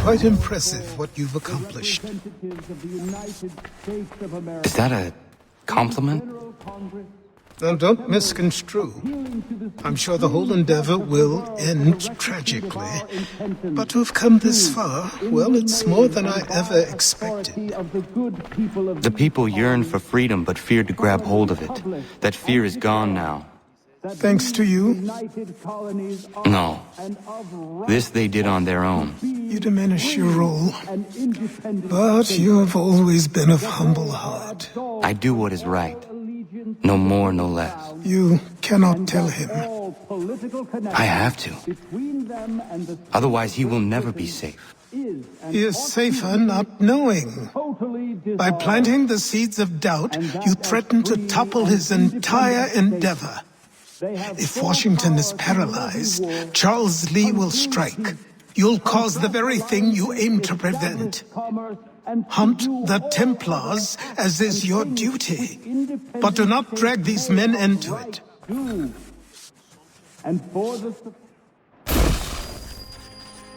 quite impressive what you've accomplished. Is that a compliment? Now, don't misconstrue. I'm sure the whole endeavor will end tragically. But to have come this far, well, it's more than I ever expected. The people yearn for freedom but feared to grab hold of it. That fear is gone now. Thanks to you? No. This they did on their own. You diminish your role. But you have always been of humble heart. I do what is right. No more, no less. You cannot tell him. I have to. Otherwise, he will never be safe. He is safer not knowing. By planting the seeds of doubt, you threaten to topple his entire endeavor. If Washington is paralyzed, Charles Lee will strike. You'll cause the very thing you aim to prevent. Hunt the Templars, as is your duty. But do not drag these men into it.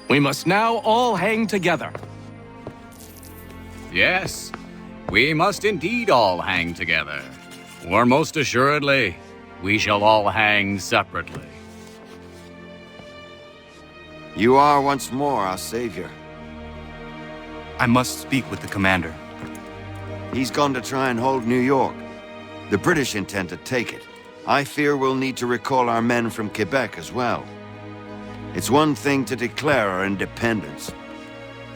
We must now all hang together. Yes, we must indeed all hang together. Or most assuredly, we shall all hang separately. You are once more our savior. I must speak with the commander. He's gone to try and hold New York. The British intend to take it. I fear we'll need to recall our men from Quebec as well. It's one thing to declare our independence.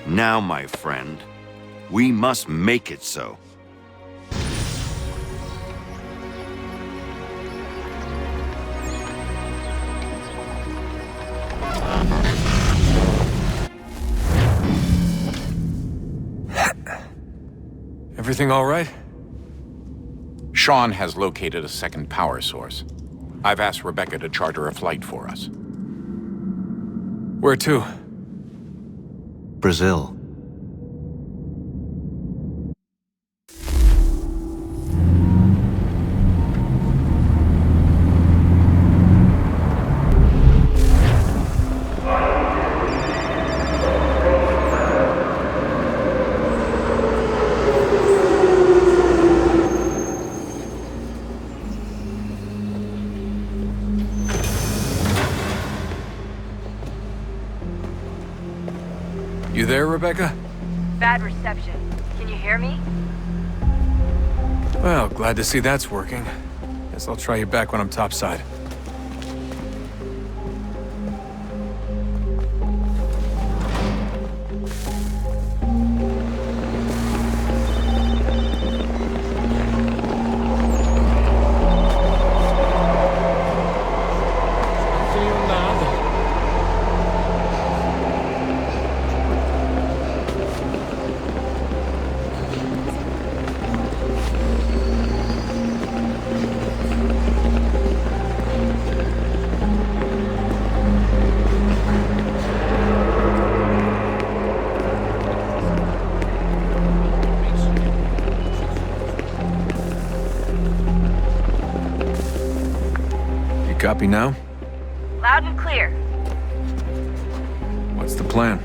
Now, my friend, we must make it so. Everything all right? Shaun has located a second power source. I've asked Rebecca to charter a flight for us. Where to? Brazil. You there, Rebecca? Bad reception. Can you hear me? Well, glad to see that's working. Guess I'll try you back when I'm topside. Copy now? Loud and clear. What's the plan?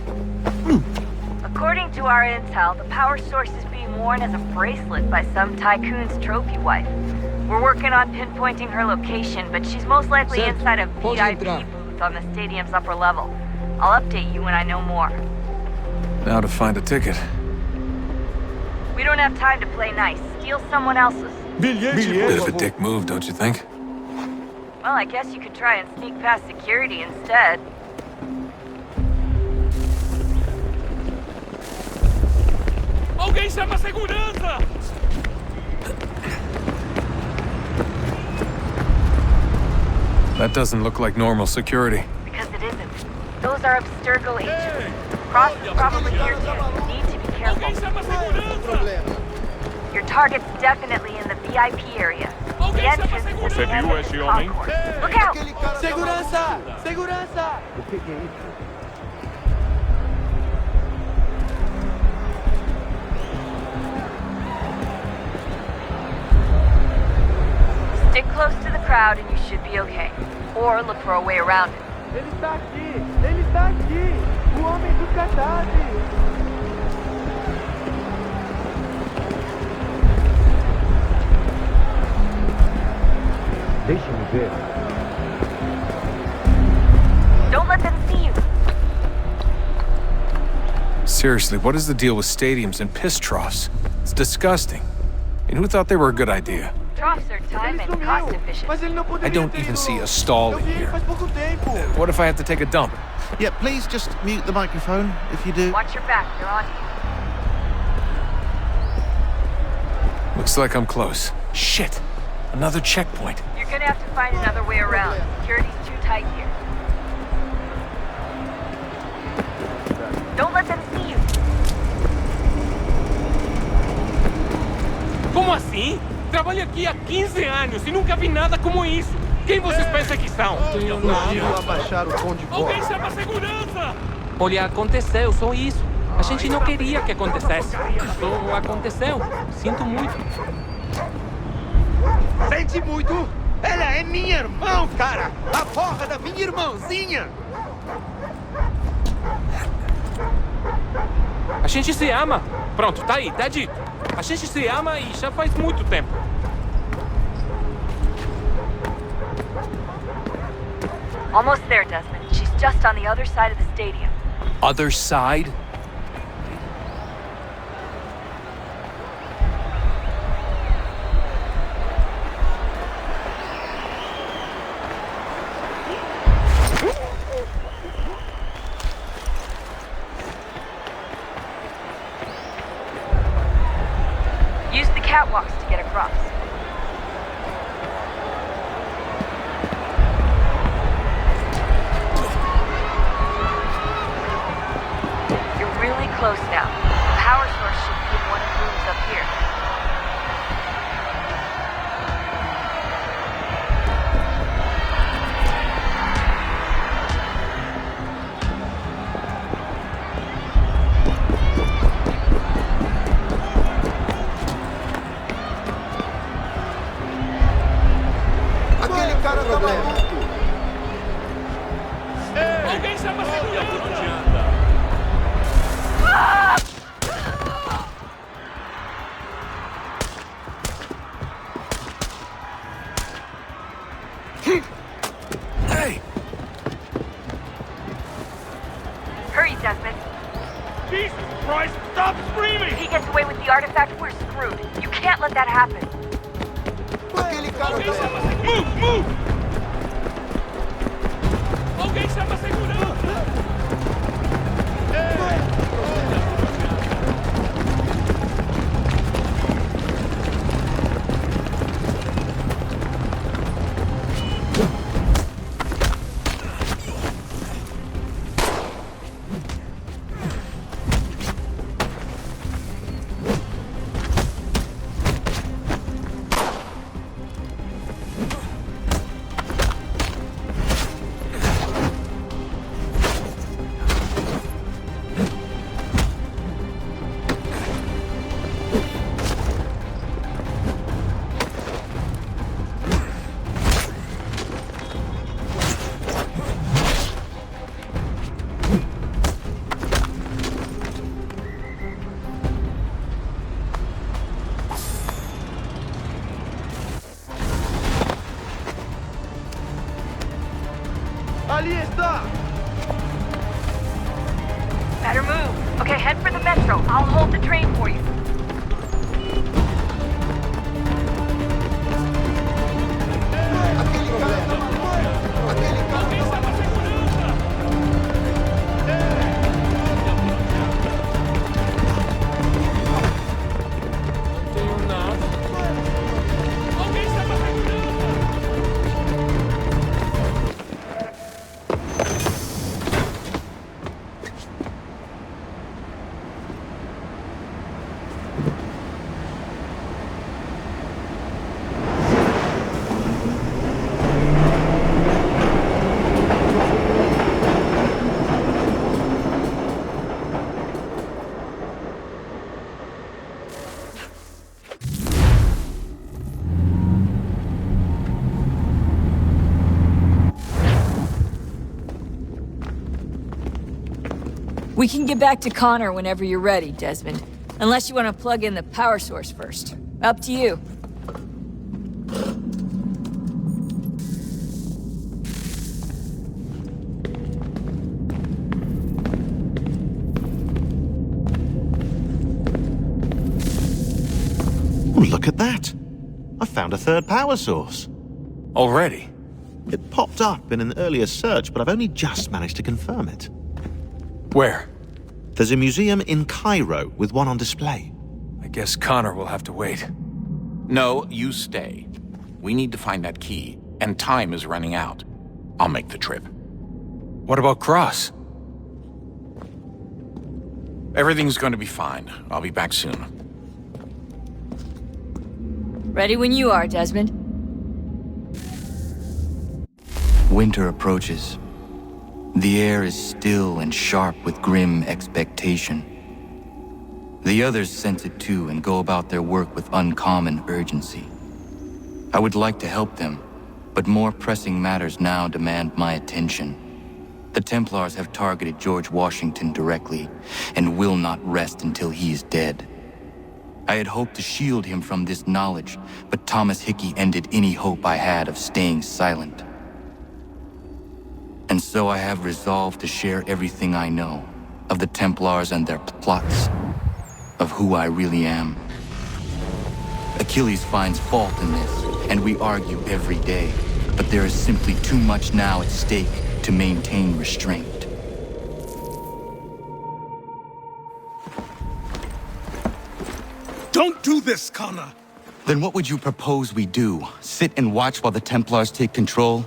According to our intel, the power source is being worn as a bracelet by some tycoon's trophy wife. We're working on pinpointing her location, but she's most likely inside a VIP booth on the stadium's upper level. I'll update you when I know more. Now to find a ticket. We don't have time to play nice. Steal someone else's. Bit of a dick move, don't you think? Well, I guess you could try and sneak past security instead. Alguém chama a segurança! That doesn't look like normal security. Because it isn't. Those are Abstergo agents. Cross is probably here too. You need to be careful. Alguém chama a segurança! Your target's definitely in the VIP area. The entrance is Você at the viu end of esse the homem? concourse. Look out! Segurança! Segurança! Stick close to the crowd and you should be okay. Or look for a way around it. Ele está aqui! Ele está aqui! O homem do cadáver! Seriously, what is the deal with stadiums and piss troughs? It's disgusting. And who thought they were a good idea? Troughs are time and cost efficient. Mas ele não poderia I don't ter even ido. see a stall Eu in vi ele here. faz pouco tempo. What if I have to take a dump? Yeah, please just mute the microphone if you do. Watch your back, they're on you. Looks like I'm close. Shit! Another checkpoint. You're gonna have to find another way around. Security's too tight here. Don't let them see you. Como assim? Trabalho aqui há 15 anos e nunca vi nada como isso. Quem vocês pensam que são? Conseguiu abaixar o tom de voz. Alguém chama a segurança! Olha, aconteceu, só isso. A gente não queria que acontecesse. Só aconteceu. Sinto muito. Sente muito? Ela é minha irmã, cara! A porra da minha irmãzinha! A gente se ama. Pronto, tá aí, tá dito. A gente se ama e já faz muito tempo. Almost there, Desmond. She's just on the other side of the stadium. Other side? Use the catwalks to get across. You're really close now. The power source should be in one of the rooms up here. Aquele cara tá maluco! Alguém chama a segurança! Hey! Hurry, Desmond. Jesus Christ, stop screaming! If he gets away with the artifact, we're screwed. You can't let that happen. Aquele cara Alguém tá chama a maluco! segurança! Move! Alguém chama a segurança! Ali está! Better move. Okay, head for the metro. I'll hold the train for you. Aquele cara tá maluco! Aquele cara Alguém chama a segurança! Não tenho nada. Alguém chama a segurança! We can get back to Connor whenever you're ready, Desmond. Unless you want to plug in the power source first. Up to you. Look at that. I found a third power source. Already? It popped up in an earlier search, but I've only just managed to confirm it. Where? There's a museum in Cairo with one on display. I guess Connor will have to wait. No, you stay. We need to find that key, and time is running out. I'll make the trip. What about Cross? Everything's going to be fine. I'll be back soon. Ready when you are, Desmond. Winter approaches. The air is still and sharp with grim expectation. The others sense it too and go about their work with uncommon urgency. I would like to help them, but more pressing matters now demand my attention. The Templars have targeted George Washington directly, and will not rest until he is dead. I had hoped to shield him from this knowledge, but Thomas Hickey ended any hope I had of staying silent. And so I have resolved to share everything I know, of the Templars and their plots, of who I really am. Achilles finds fault in this, and we argue every day, but there is simply too much now at stake to maintain restraint. Don't do this, Connor! Then what would you propose we do? Sit and watch while the Templars take control?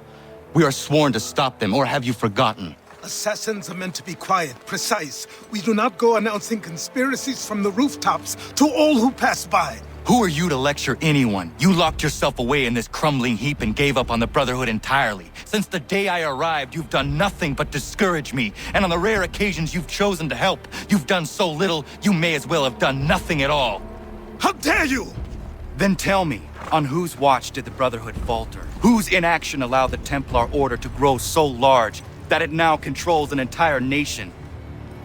We are sworn to stop them, or have you forgotten? Assassins are meant to be quiet, precise. We do not go announcing conspiracies from the rooftops to all who pass by. Who are you to lecture anyone? You locked yourself away in this crumbling heap and gave up on the Brotherhood entirely. Since the day I arrived, you've done nothing but discourage me. And on the rare occasions you've chosen to help, you've done so little, you may as well have done nothing at all. How dare you! Then tell me, on whose watch did the Brotherhood falter? Whose inaction allowed the Templar Order to grow so large that it now controls an entire nation?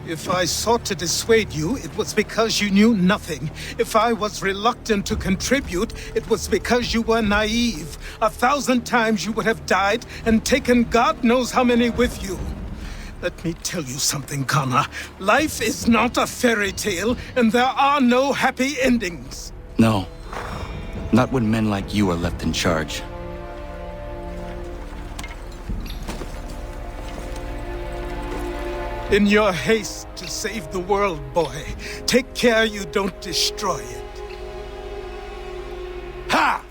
If I sought to dissuade you, it was because you knew nothing. If I was reluctant to contribute, it was because you were naive. 1,000 times you would have died and taken God knows how many with you. Let me tell you something, Connor. Life is not a fairy tale, and there are no happy endings. No. Not when men like you are left in charge. In your haste to save the world, boy, take care you don't destroy it. Ha!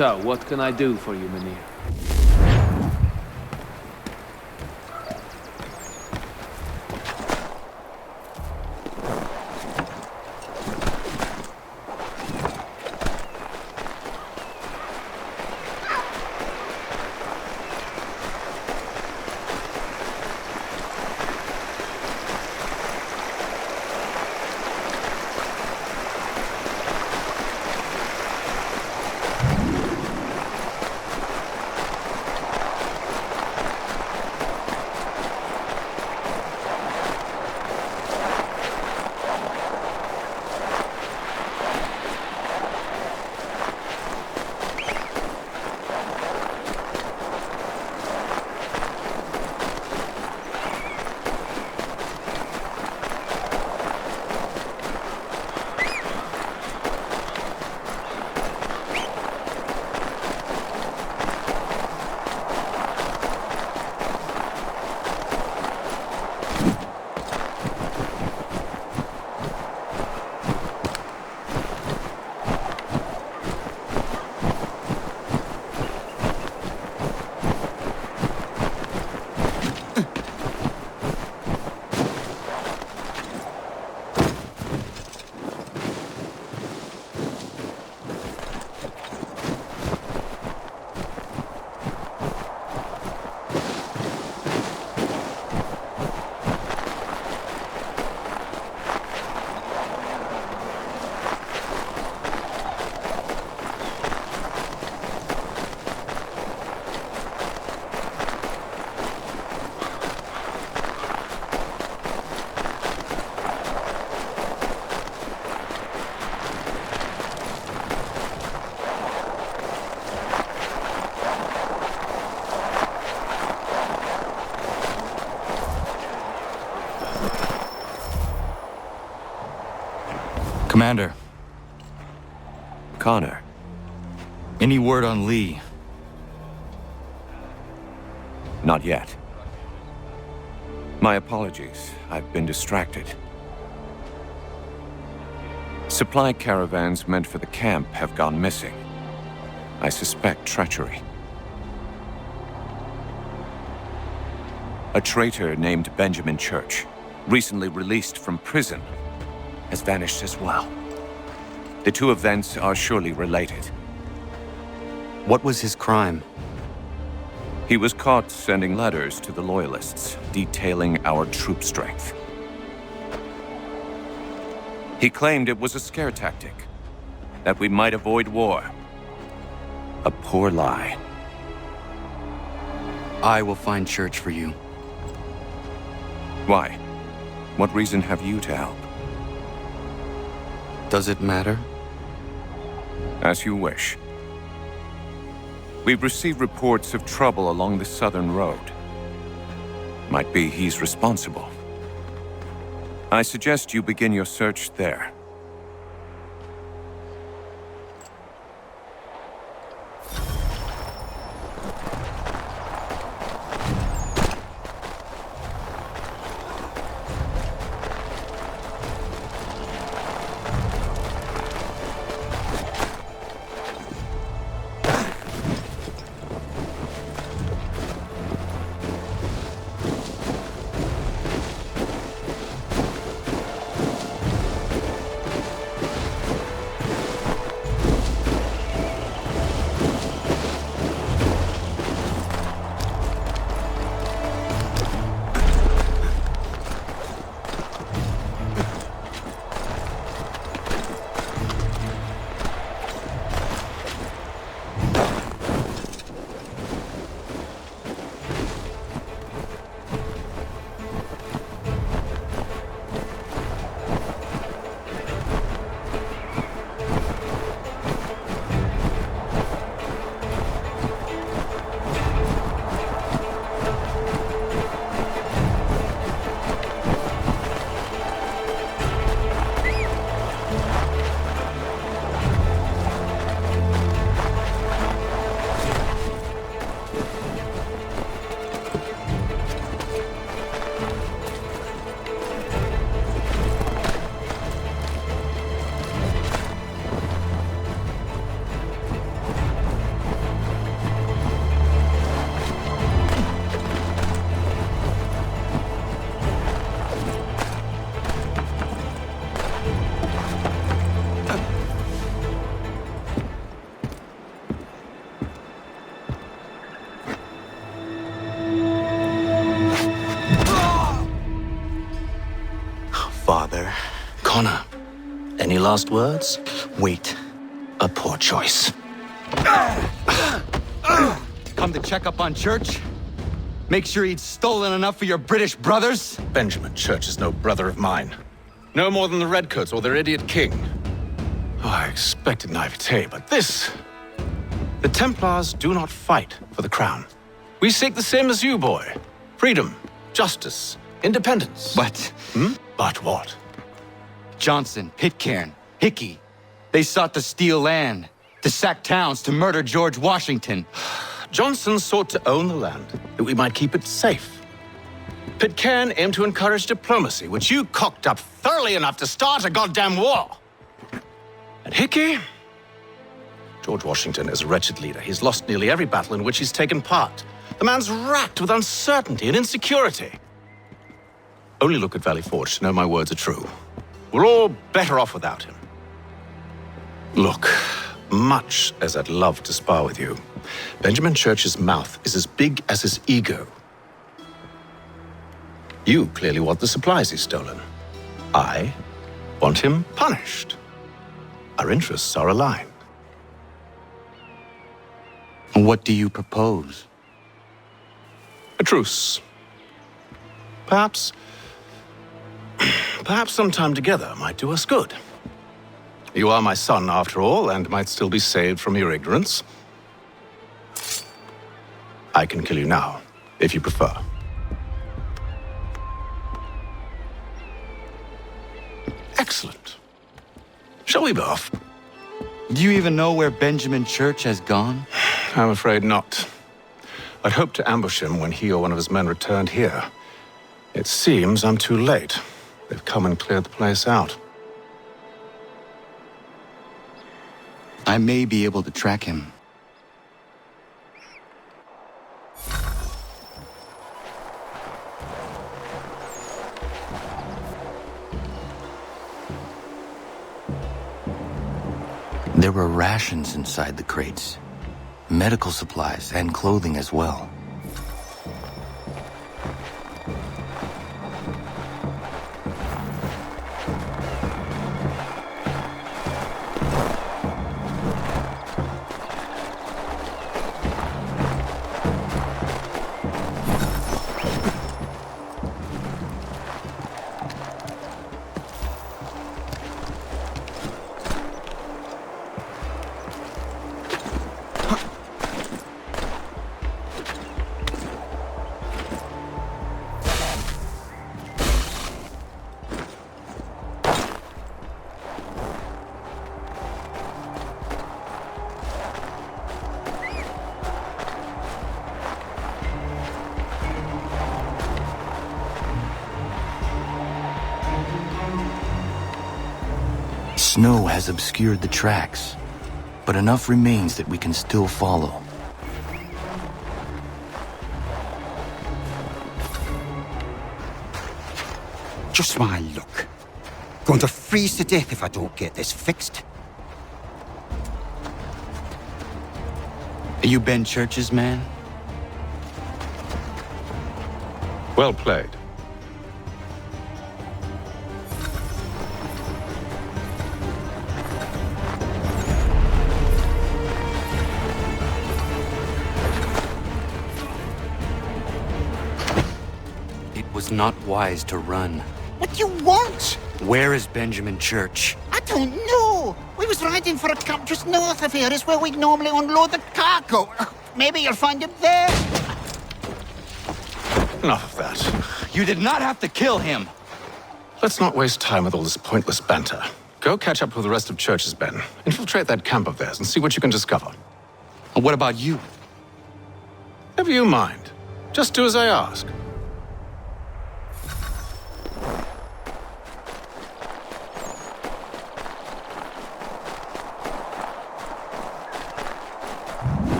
So, what can I do for you, meneer? Commander. Connor. Any word on Lee? Not yet. My apologies. I've been distracted. Supply caravans meant for the camp have gone missing. I suspect treachery. A traitor named Benjamin Church, recently released from prison, has vanished as well. The two events are surely related. What was his crime? He was caught sending letters to the Loyalists, detailing our troop strength. He claimed it was a scare tactic, that we might avoid war. A poor lie. I will find Church for you. Why? What reason have you to help? Does it matter? As you wish. We've received reports of trouble along the southern road. Might be he's responsible. I suggest you begin your search there. last words? Wait. A poor choice. Come to check up on Church? Make sure he'd stolen enough for your British brothers? Benjamin Church is no brother of mine. No more than the Redcoats or their idiot king. Oh, I expected naivete, but this... The Templars do not fight for the crown. We seek the same as you, boy. Freedom, justice, independence. But... But what? Johnson, Pitcairn, Hickey. They sought to steal land, to sack towns, to murder George Washington. Johnson sought to own the land, that we might keep it safe. Pitcairn aimed to encourage diplomacy, which you cocked up thoroughly enough to start a goddamn war. And Hickey? George Washington is a wretched leader. He's lost nearly every battle in which he's taken part. The man's racked with uncertainty and insecurity. Only look at Valley Forge to know my words are true. We're all better off without him. Look, much as I'd love to spar with you, Benjamin Church's mouth is as big as his ego. You clearly want the supplies he's stolen. I want him punished. Our interests are aligned. What do you propose? A truce. Perhaps some time together might do us good. You are my son, after all, and might still be saved from your ignorance. I can kill you now, if you prefer. Excellent. Shall we be off? Do you even know where Benjamin Church has gone? I'm afraid not. I'd hoped to ambush him when he or one of his men returned here. It seems I'm too late. They've come and cleared the place out. I may be able to track him. There were rations inside the crates, medical supplies and clothing as well. Snow has obscured the tracks, but enough remains that we can still follow. Just my luck. Going to freeze to death if I don't get this fixed. Are you Ben Church's man? Well played. Not wise to run. What do you want? Where is Benjamin Church? I don't know. We was riding for a camp just north of here. Is where we'd normally unload the cargo. Maybe you'll find him there. Enough of that. You did not have to kill him. Let's not waste time with all this pointless banter. Go catch up with the rest of Church's men. Infiltrate that camp of theirs and see what you can discover. And what about you? Never you mind. Just do as I ask.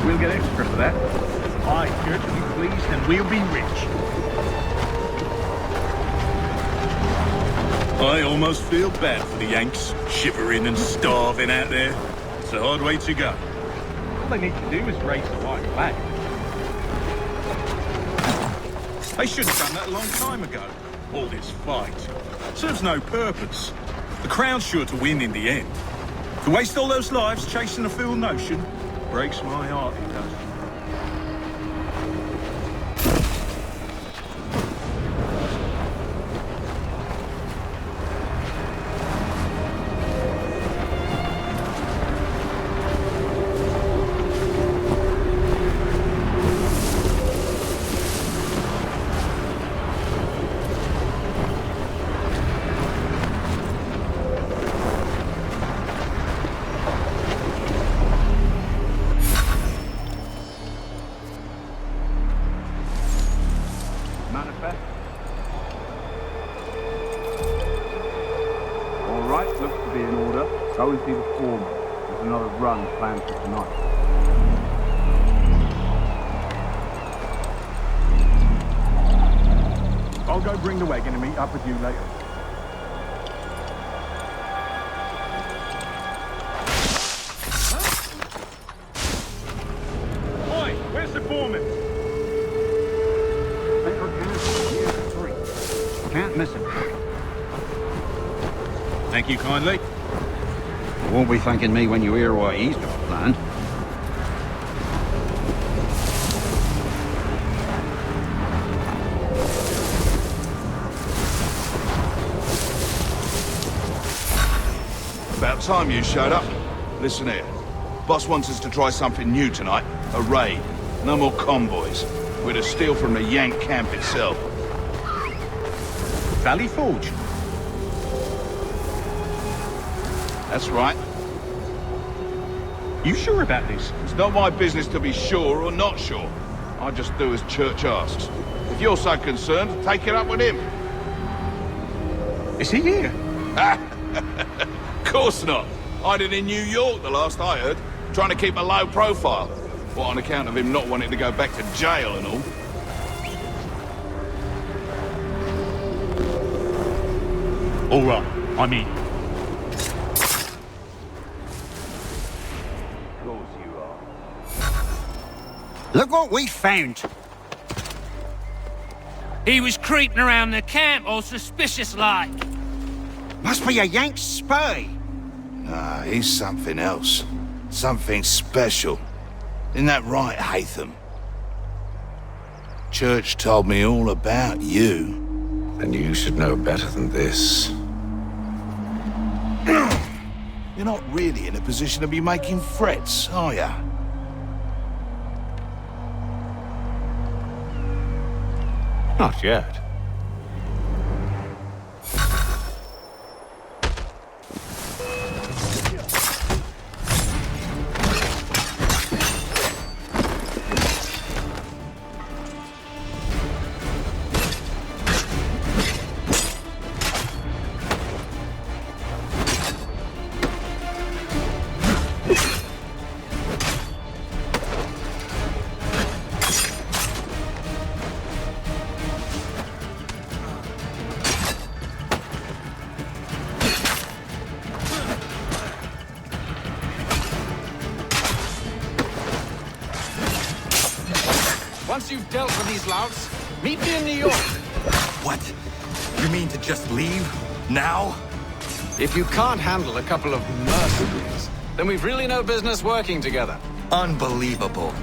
We'll get extra for that. Aye, Church will be pleased and we'll be rich. I almost feel bad for the Yanks, shivering and starving out there. It's a hard way to go. All they need to do is raise the white flag. They should have done that a long time ago. All this fight. Serves no purpose. The Crown's sure to win in the end. To waste all those lives chasing a fool notion breaks my heart, it does. I'll go bring the wagon and meet up with you later. Oi, where's the foreman? Can't miss him. Thank you kindly. You won't be thanking me when you hear what he's got planned. About time you showed up. Listen here. Boss wants us to try something new tonight. A raid. No more convoys. We're to steal from the Yank camp itself. Valley Forge? That's right. You sure about this? It's not my business to be sure or not sure. I just do as Church asks. If you're so concerned, take it up with him. Is he here? Of course not. Hiding in New York, the last I heard. Trying to keep a low profile. What, on account of him not wanting to go back to jail and all? All right, I'm in. Of course you are. Look what we found. He was creeping around the camp all suspicious-like. Must be a Yank spy. Nah, he's something else. Something special. Isn't that right, Haytham? Church told me all about you. Then you should know better than this. You're not really in a position to be making threats, are ya? Not yet. Once you've dealt with these louts, meet me in New York. What? You mean to just leave? Now? If you can't handle a couple of mercenaries, then we've really no business working together. Unbelievable.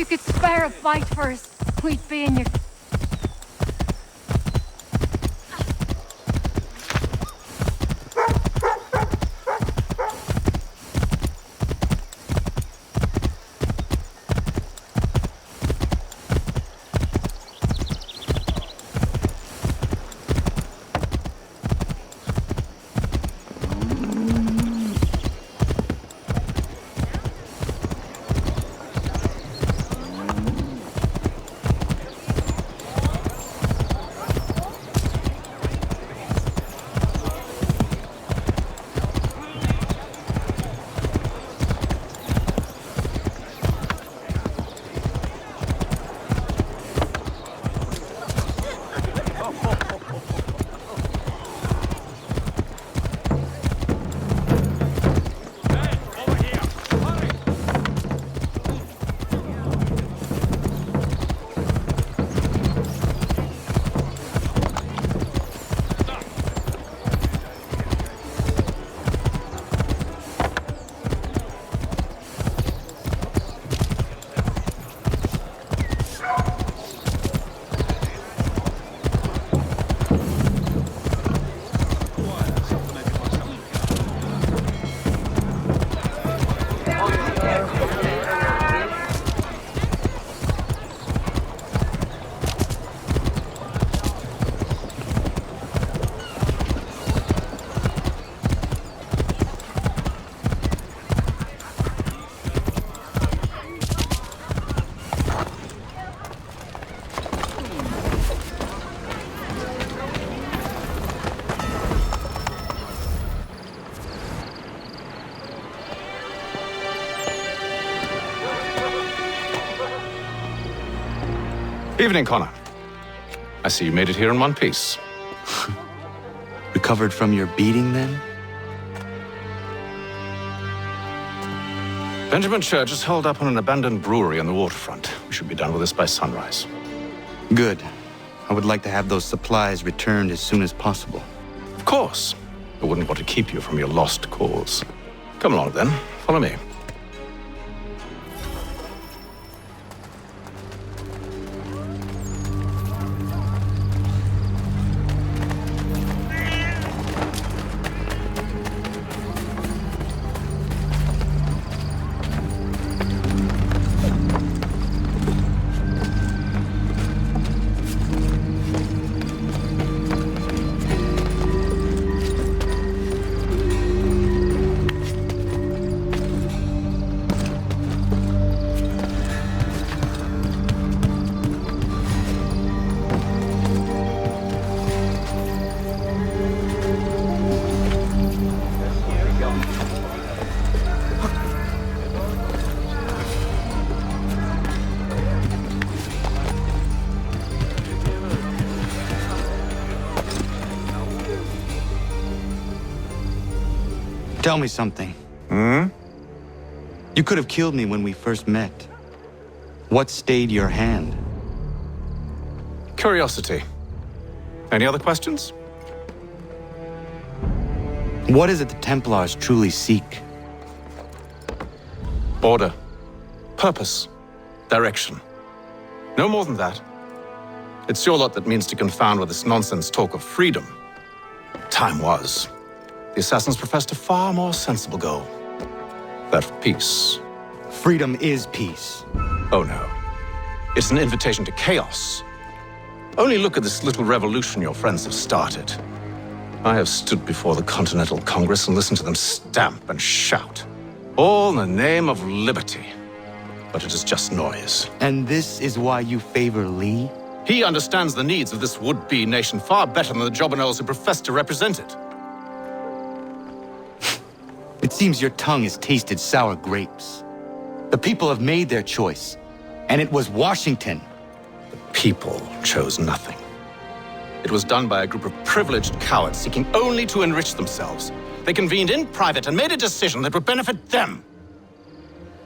you could spare a fight for us, we'd be in your... Evening, Connor. I see you made it here in one piece. Recovered from your beating, then? Benjamin Church is held up on an abandoned brewery on the waterfront. We should be done with this by sunrise. Good. I would like to have those supplies returned as soon as possible. Of course. I wouldn't want to keep you from your lost cause. Come along, then. Follow me. Tell me something. You could have killed me when we first met. What stayed your hand? Curiosity. Any other questions? What is it the Templars truly seek? Order. Purpose. Direction. No more than that. It's your lot that means to confound with this nonsense talk of freedom. Time was. The assassins professed a far more sensible goal. That of peace. Freedom is peace. Oh no. It's an invitation to chaos. Only look at this little revolution your friends have started. I have stood before the Continental Congress and listened to them stamp and shout. All in the name of liberty. But it is just noise. And this is why you favor Lee? He understands the needs of this would-be nation far better than the jobberknolls who profess to represent it. It seems your tongue has tasted sour grapes. The people have made their choice, and it was Washington. The people chose nothing. It was done by a group of privileged cowards seeking only to enrich themselves. They convened in private and made a decision that would benefit them.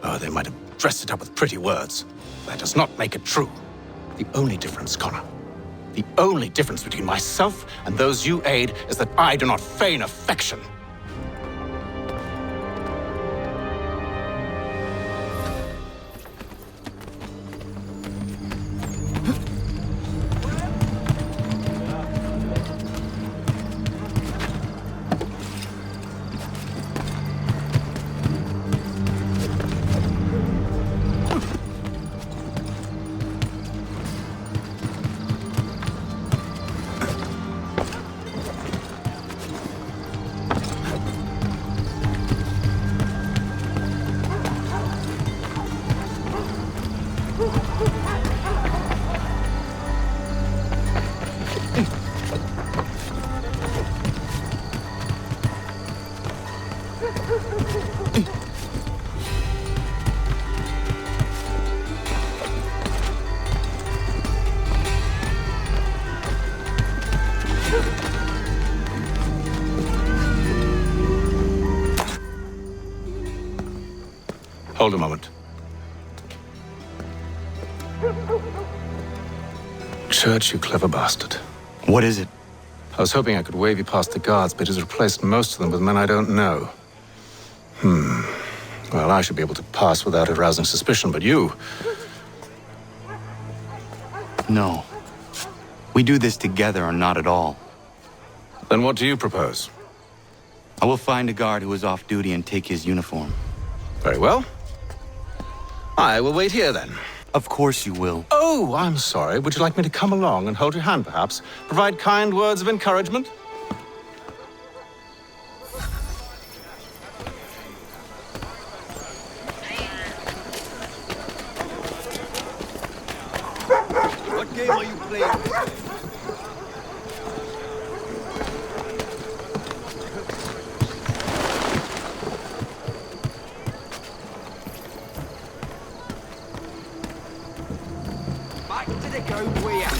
Oh, they might have dressed it up with pretty words. That does not make it true. The only difference, Connor, the only difference between myself and those you aid is that I do not feign affection. Hold a moment. Church, you clever bastard. What is it? I was hoping I could wave you past the guards, but he's replaced most of them with men I don't know. Well, I should be able to pass without arousing suspicion, but you... No. We do this together or not at all. Then what do you propose? I will find a guard who is off duty and take his uniform. Very well. I will wait here, then. Of course you will. Oh, I'm sorry. Would you like me to come along and hold your hand, perhaps? Provide kind words of encouragement? What game are you playing? Back to the ground way out.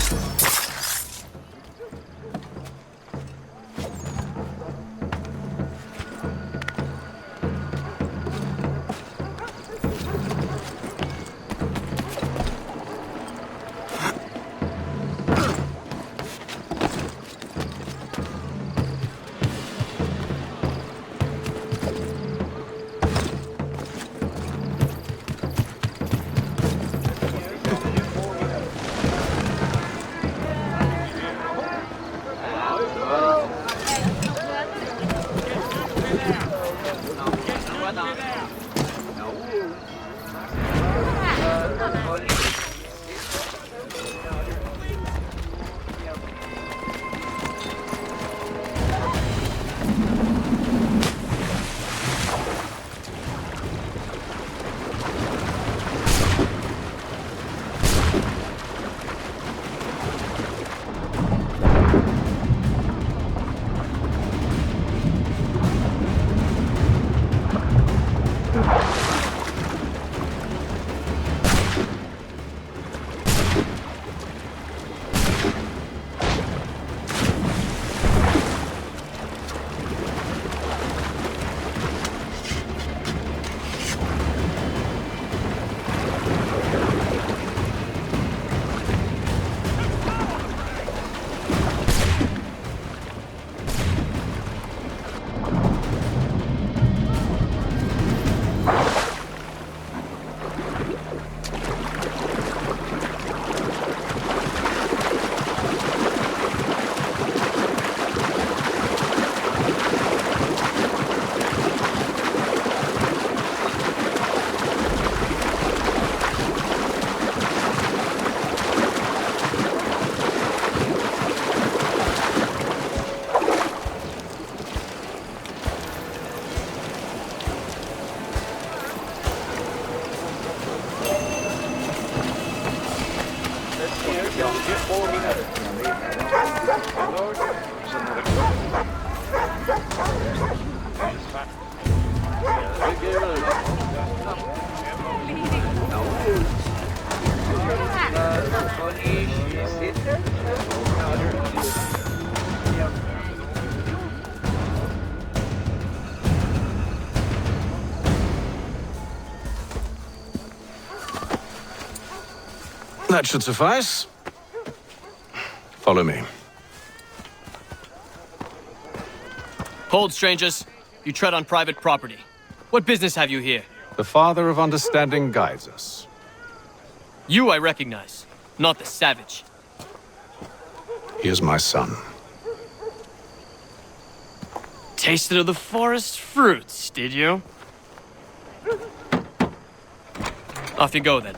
That should suffice. Follow me. Hold, strangers. You tread on private property. What business have you here? The Father of Understanding guides us. You I recognize, not the savage. He is my son. Tasted of the forest fruits, did you? Off you go, then.